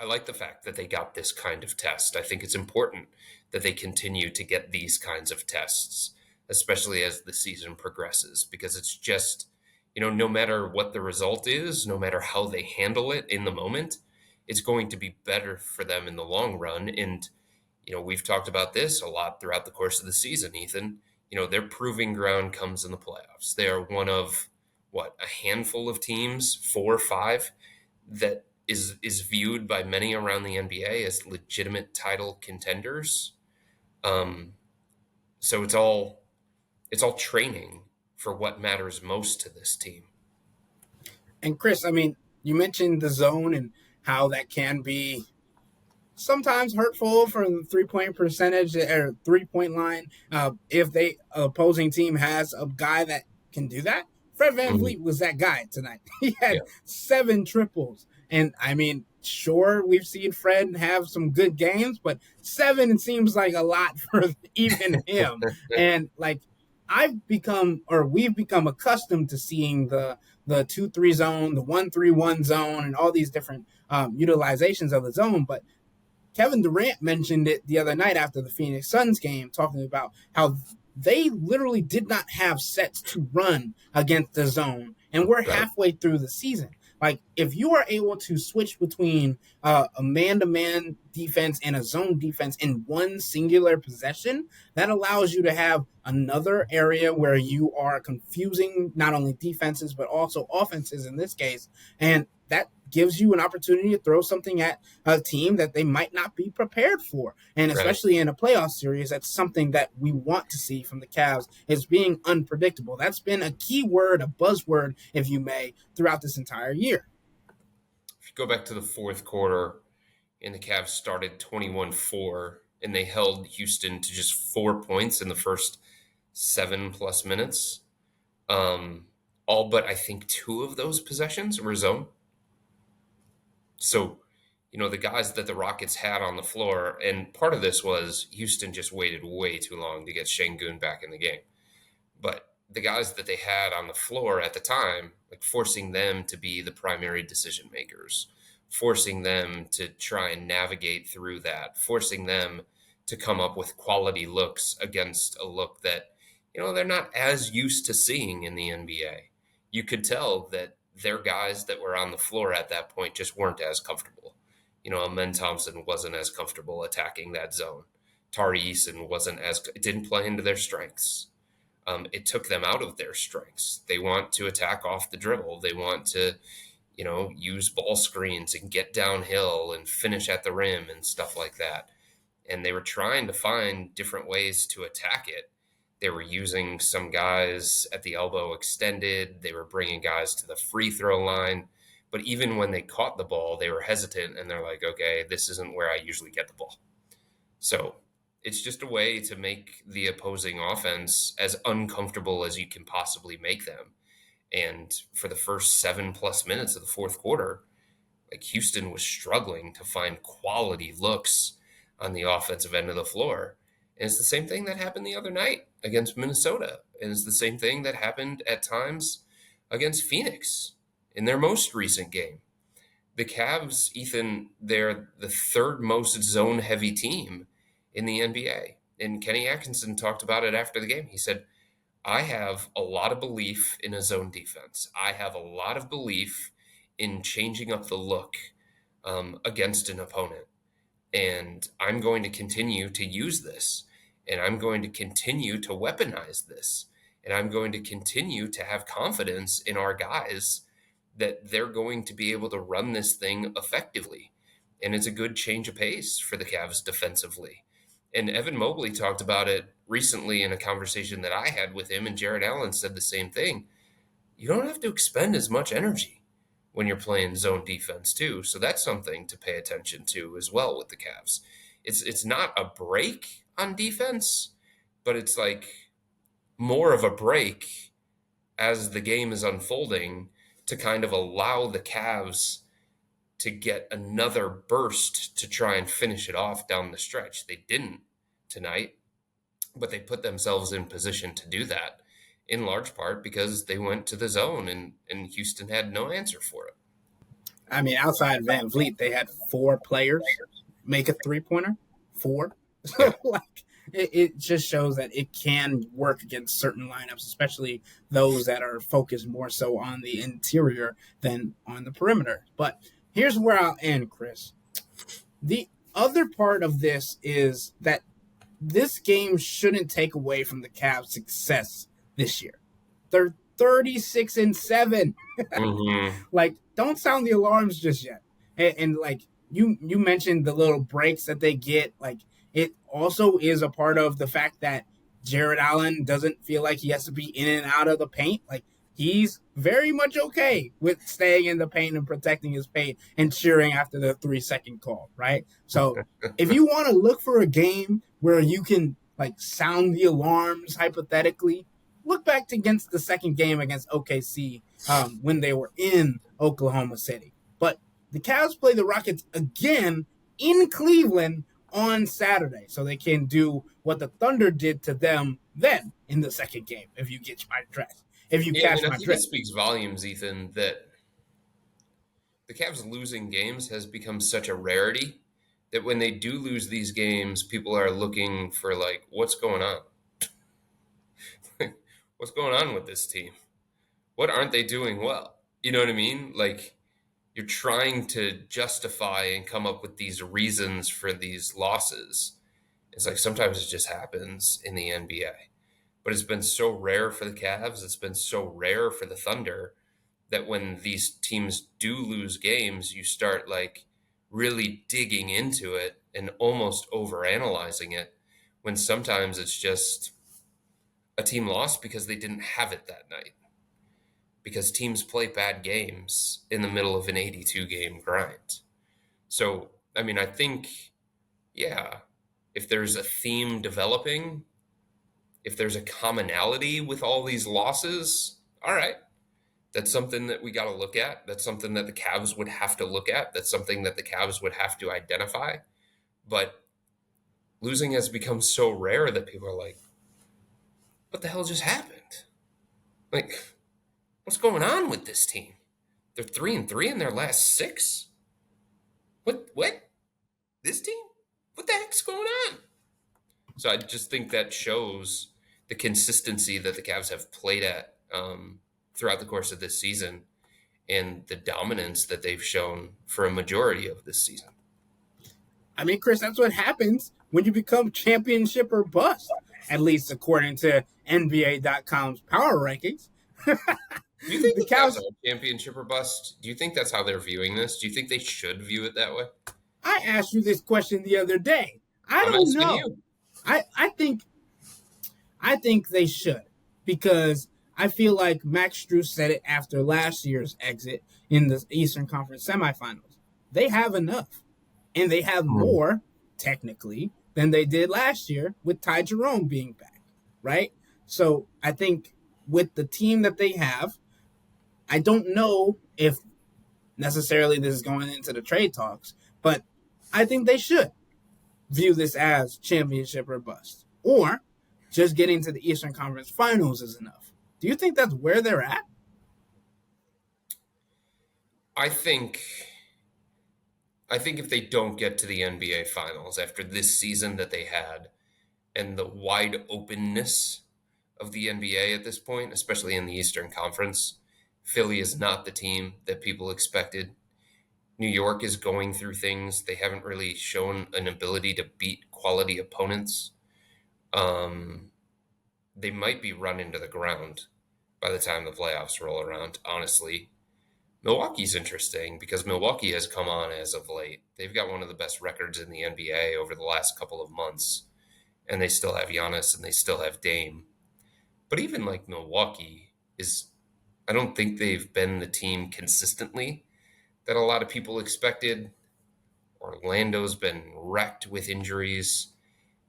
Speaker 2: I like the fact that they got this kind of test. I think it's important that they continue to get these kinds of tests, especially as the season progresses, because it's just, no matter what the result is, no matter how they handle it in the moment, it's going to be better for them in the long run. And, we've talked about this a lot throughout the course of the season, Ethan. Their proving ground comes in the playoffs. They are one of, a handful of teams, 4 or 5, that is viewed by many around the NBA as legitimate title contenders. So it's all training for what matters most to this team.
Speaker 1: And Chris, I mean, you mentioned the zone and how that can be sometimes hurtful for the 3-point percentage or 3-point line. If the opposing team has a guy that can do that, Fred VanVleet was that guy tonight. He had 7 triples. And I mean, sure, we've seen Fred have some good games, but 7 seems like a lot for even him. And like we've become accustomed to seeing the the 2-3 zone, the 1-3-1 zone, and all these different utilizations of the zone. But Kevin Durant mentioned it the other night after the Phoenix Suns game, talking about how they literally did not have sets to run against the zone, and we're
Speaker 2: Right.
Speaker 1: halfway through the season. Like, if you are able to switch between a man-to-man defense and a zone defense in one singular possession, that allows you to have another area where you are confusing not only defenses but also offenses in this case, and that gives you an opportunity to throw something at a team that they might not be prepared for. And
Speaker 2: Right.
Speaker 1: especially in a playoff series, that's something that we want to see from the Cavs, is being unpredictable. That's been a key word, a buzzword, if you may, throughout this entire year.
Speaker 2: If you go back to the fourth quarter, and the Cavs started 21-4, and they held Houston to just 4 points in the first 7+ minutes. All but I think 2 of those possessions were zone. So, the guys that the Rockets had on the floor, and part of this was Houston just waited way too long to get Şengün back in the game. But the guys that they had on the floor at the time, like forcing them to be the primary decision makers, forcing them to try and navigate through that, forcing them to come up with quality looks against a look that, they're not as used to seeing in the NBA. You could tell that their guys that were on the floor at that point just weren't as comfortable. Amen Thompson wasn't as comfortable attacking that zone. Tari Eason it didn't play into their strengths. It took them out of their strengths. They want to attack off the dribble. They want to, use ball screens and get downhill and finish at the rim and stuff like that. And they were trying to find different ways to attack it. They were using some guys at the elbow extended. They were bringing guys to the free throw line. But even when they caught the ball, they were hesitant, and they're like, okay, this isn't where I usually get the ball. So it's just a way to make the opposing offense as uncomfortable as you can possibly make them. And for the first 7+ minutes of the fourth quarter, like, Houston was struggling to find quality looks on the offensive end of the floor. And it's the same thing that happened the other night against Minnesota. And it's the same thing that happened at times against Phoenix in their most recent game. The Cavs, Ethan, they're the third most zone-heavy team in the NBA. And Kenny Atkinson talked about it after the game. He said, I have a lot of belief in a zone defense. I have a lot of belief in changing up the look against an opponent. And I'm going to continue to use this. And I'm going to continue to weaponize this. And I'm going to continue to have confidence in our guys that they're going to be able to run this thing effectively. And it's a good change of pace for the Cavs defensively. And Evan Mobley talked about it recently in a conversation that I had with him, and Jared Allen said the same thing. You don't have to expend as much energy when you're playing zone defense too. So that's something to pay attention to as well with the Cavs. It's not a break on defense, but it's like more of a break as the game is unfolding to kind of allow the Cavs to get another burst to try and finish it off down the stretch. They didn't tonight, but they put themselves in position to do that in large part because they went to the zone and Houston had no answer for it.
Speaker 1: I mean, outside Van Vliet, they had 4 players make a three-pointer. 4.
Speaker 2: Yeah.
Speaker 1: Like, it just shows that it can work against certain lineups, especially those that are focused more so on the interior than on the perimeter. But here's where I'll end, Chris. The other part of this is that this game shouldn't take away from the Cavs' success this year. They're 36-7.
Speaker 2: Mm-hmm.
Speaker 1: Like, don't sound the alarms just yet. And like you mentioned the little breaks that they get. Like, it also is a part of the fact that Jared Allen doesn't feel like he has to be in and out of the paint. Like, he's very much okay with staying in the paint and protecting his paint and cheering after the 3-second call, right? So if you want to look for a game where you can, like, sound the alarms hypothetically, look back against the second game against OKC when they were in Oklahoma City. But the Cavs play the Rockets again in Cleveland on Saturday, so they can do what the Thunder did to them then in the second game, if you get my drift. if you
Speaker 2: Yeah, I
Speaker 1: catch
Speaker 2: mean, I
Speaker 1: my
Speaker 2: think it
Speaker 1: drift.
Speaker 2: speaks volumes, Ethan, that the Cavs losing games has become such a rarity that when they do lose these games, people are looking for like, what's going on? What's going on with this team? What aren't they doing well? You know what I mean? Like you're trying to justify and come up with these reasons for these losses. It's like sometimes it just happens in the NBA. But it's been so rare for the Cavs, it's been so rare for the Thunder that when these teams do lose games, you start like really digging into it and almost overanalyzing it when sometimes it's just a team lost because they didn't have it that night. Because teams play bad games in the middle of an 82 game grind. So, I mean, I think, yeah, if there's a theme developing, if there's a commonality with all these losses, all right, that's something that we got to look at. That's something that the Cavs would have to look at. That's something that the Cavs would have to identify. But losing has become so rare that people are like, what the hell just happened? Like, what's going on with this team? They're 3-3 in their last six. What? This team? What the heck's going on? So I just think that shows the consistency that the Cavs have played at throughout the course of this season and the dominance that they've shown for a majority of this season.
Speaker 1: I mean, Chris, that's what happens when you become championship or bust, at least according to NBA.com's power rankings.
Speaker 2: Do you think
Speaker 1: The
Speaker 2: the Cavs
Speaker 1: Cavs,
Speaker 2: are championship or bust? Do you think that's how they're viewing this? Do you think they should view it that way?
Speaker 1: I asked you this question the other day. I
Speaker 2: I'm
Speaker 1: don't
Speaker 2: asking
Speaker 1: know.
Speaker 2: you.
Speaker 1: I think they should because I feel like Max Strus said it after last year's exit in the Eastern Conference semifinals. They have enough, and they have more technically than they did last year with Ty Jerome being back, right? So I think with the team that they have, I don't know if necessarily this is going into the trade talks, but I think they should view this as championship or bust. Or just getting to the Eastern Conference Finals is enough. Do you think that's where they're at?
Speaker 2: I think I think if they don't get to the NBA finals after this season that they had and the wide openness of the NBA at this point, especially in the Eastern Conference, Philly is not the team that people expected. New York is going through things. They haven't really shown an ability to beat quality opponents. Um, they might be run into the ground by the time the playoffs roll around, honestly. Milwaukee's interesting because Milwaukee has come on as of late. They've got one of the best records in the NBA over the last couple of months, and they still have Giannis and they still have Dame. But even like Milwaukee is, I don't think they've been the team consistently that a lot of people expected. Orlando's been wrecked with injuries.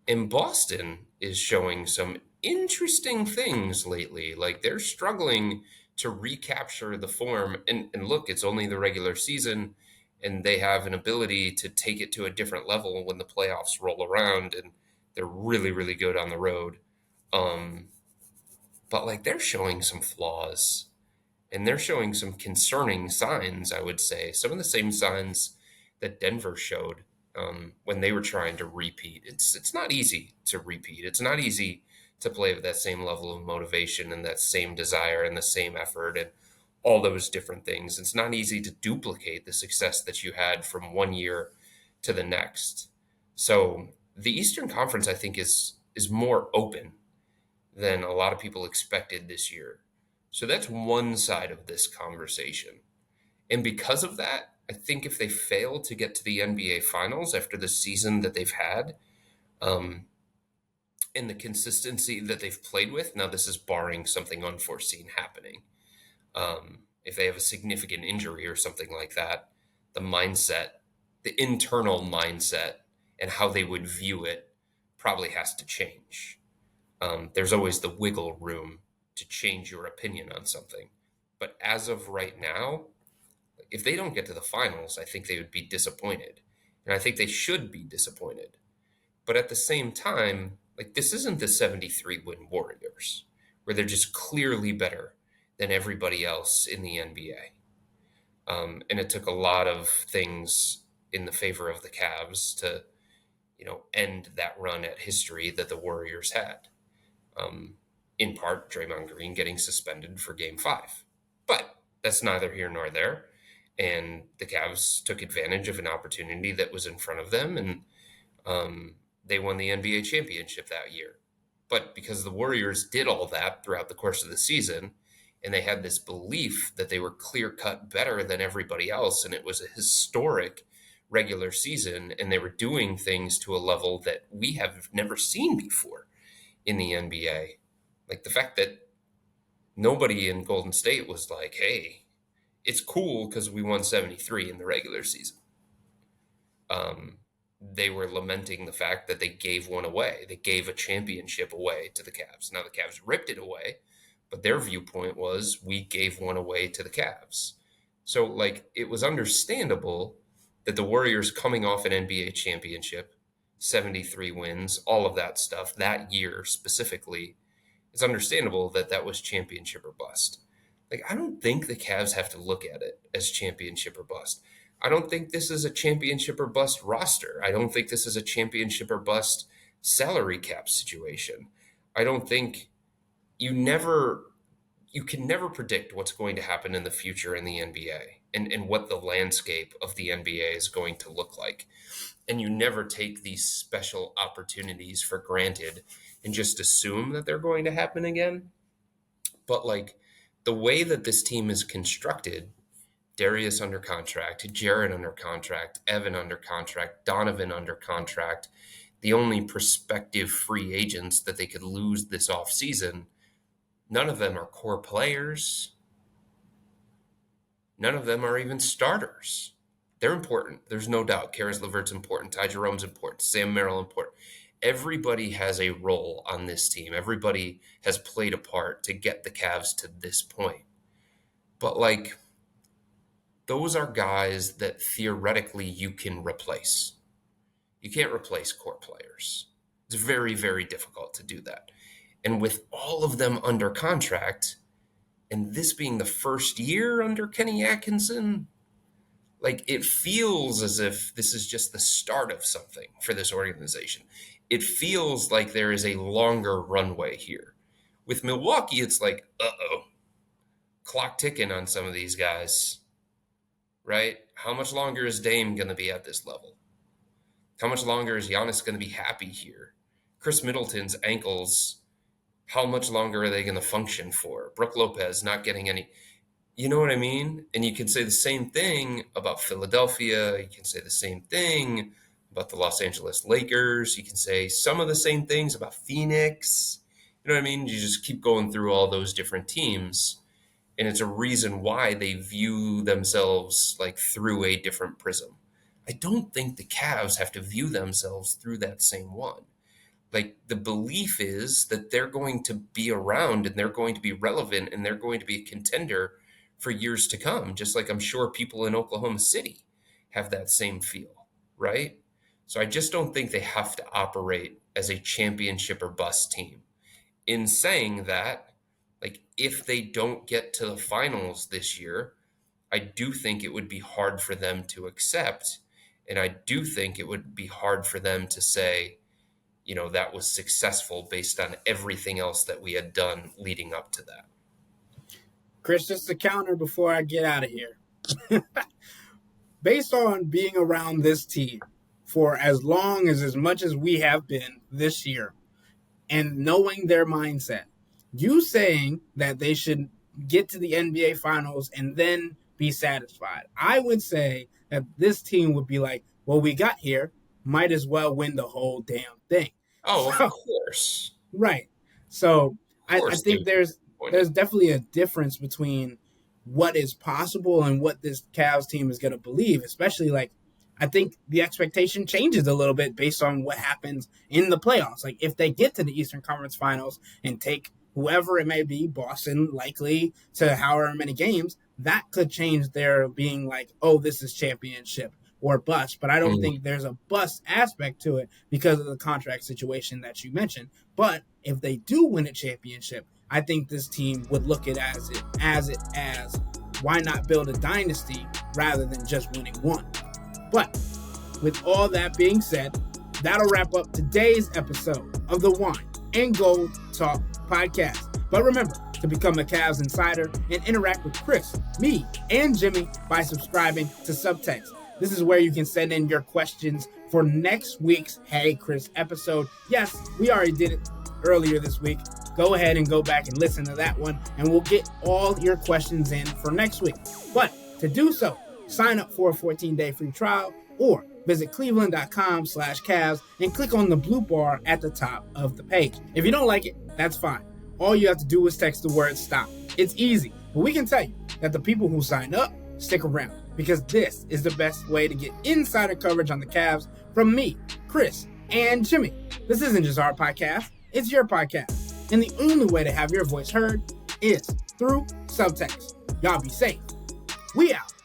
Speaker 2: And Boston is showing some interesting things lately. Like they're struggling to recapture the form. And look, it's only the regular season, and they have an ability to take it to a different level when the playoffs roll around, and they're really, really good on the road. Um, but like they're showing some flaws and they're showing some concerning signs, I would say. Some of the same signs that Denver showed when they were trying to repeat. It's not easy to repeat. It's not easy to play with that same level of motivation and that same desire and the same effort and all those different things. It's not easy to duplicate the success that you had from one year to the next. So the Eastern Conference, I think, is more open than a lot of people expected this year. So that's one side of this conversation. And because of that, I think if they fail to get to the NBA Finals after the season that they've had, um, and the consistency that they've played with, now this is barring something unforeseen happening. If they have a significant injury or something like that, the mindset, the internal mindset, and how they would view it probably has to change. There's always the wiggle room to change your opinion on something. But as of right now, if they don't get to the finals, I think they would be disappointed. And I think they should be disappointed. But at the same time, like this isn't the 73 win Warriors where they're just clearly better than everybody else in the NBA. And it took a lot of things in the favor of the Cavs to, end that run at history that the Warriors had. Um, in part, Draymond Green getting suspended for Game 5. But that's neither here nor there. And the Cavs took advantage of an opportunity that was in front of them, and they won the NBA championship that year. But because the Warriors did all that throughout the course of the season, and they had this belief that they were clear cut better than everybody else, and it was a historic regular season, and they were doing things to a level that we have never seen before in the NBA. Like the fact that nobody in Golden State was like, hey, it's cool because we won 73 in the regular season. They were lamenting the fact that they gave one away. They gave a championship away to the Cavs. Now the Cavs ripped it away, but their viewpoint was we gave one away to the Cavs. So like it was understandable that the Warriors coming off an NBA championship, 73 wins, all of that stuff, that year specifically, it's understandable that that was championship or bust. Like I don't think the Cavs have to look at it as championship or bust. I don't think this is a championship or bust roster. I don't think this is a championship or bust salary cap situation. I don't think you can never predict what's going to happen in the future in the NBA and what the landscape of the NBA is going to look like. And you never take these special opportunities for granted and just assume that they're going to happen again. But like the way that this team is constructed, Darius under contract, Jared under contract, Evan under contract, Donovan under contract, the only prospective free agents that they could lose this offseason, none of them are core players. None of them are even starters. They're important. There's no doubt. Karis LeVert's important. Ty Jerome's important. Sam Merrill important. Everybody has a role on this team. Everybody has played a part to get the Cavs to this point. But like, those are guys that theoretically you can replace. You can't replace core players. It's very, very difficult to do that. And with all of them under contract, and this being the first year under Kenny Atkinson, like it feels as if this is just the start of something for this organization. It feels like there is a longer runway here. With Milwaukee, it's like, clock ticking on some of these guys, right? How much longer is Dame going to be at this level? How much longer is Giannis going to be happy here? Chris Middleton's ankles, how much longer are they going to function for? Brook Lopez not getting any, you know what I mean? And you can say the same thing about Philadelphia. You can say the same thing about the Los Angeles Lakers. You can say some of the same things about Phoenix. You know what I mean? You just keep going through all those different teams. And it's a reason why they view themselves like through a different prism. I don't think the Cavs have to view themselves through that same one. Like the belief is that they're going to be around and they're going to be relevant and they're going to be a contender for years to come, just like I'm sure people in Oklahoma City have that same feel, right? So I just don't think they have to operate as a championship or bust team. In saying that, like if they don't get to the finals this year, I do think it would be hard for them to accept. And I do think it would be hard for them to say, that was successful based on everything else that we had done leading up to that.
Speaker 1: Chris, just a counter before I get out of here. Based on being around this team for as much as we have been this year and knowing their mindset, you saying that they should get to the NBA Finals and then be satisfied. I would say that this team would be like, well, we got here, might as well win the whole damn thing.
Speaker 2: Oh, of course.
Speaker 1: Right. So I think there's definitely a difference between what is possible and what this Cavs team is going to believe, especially like I think the expectation changes a little bit based on what happens in the playoffs. Like if they get to the Eastern Conference Finals and take whoever it may be, Boston likely to however many games, that could change their being like, oh, this is championship or bust. But I don't think there's a bust aspect to it because of the contract situation that you mentioned. But if they do win a championship, I think this team would look at as why not build a dynasty rather than just winning one. But with all that being said, that'll wrap up today's episode of the Wine and Gold Talk podcast. But remember to become a Cavs insider and interact with Chris, me, and Jimmy by subscribing to Subtext. This is where you can send in your questions for next week's Hey Chris episode. Yes, we already did it earlier this week. Go ahead and go back and listen to that one, and we'll get all your questions in for next week. But to do so, sign up for a 14-day free trial or visit cleveland.com/Cavs and click on the blue bar at the top of the page. If you don't like it, that's fine. All you have to do is text the word STOP. It's easy, but we can tell you that the people who sign up stick around because this is the best way to get insider coverage on the Cavs from me, Chris, and Jimmy. This isn't just our podcast, it's your podcast. And the only way to have your voice heard is through Subtext. Y'all be safe. We out.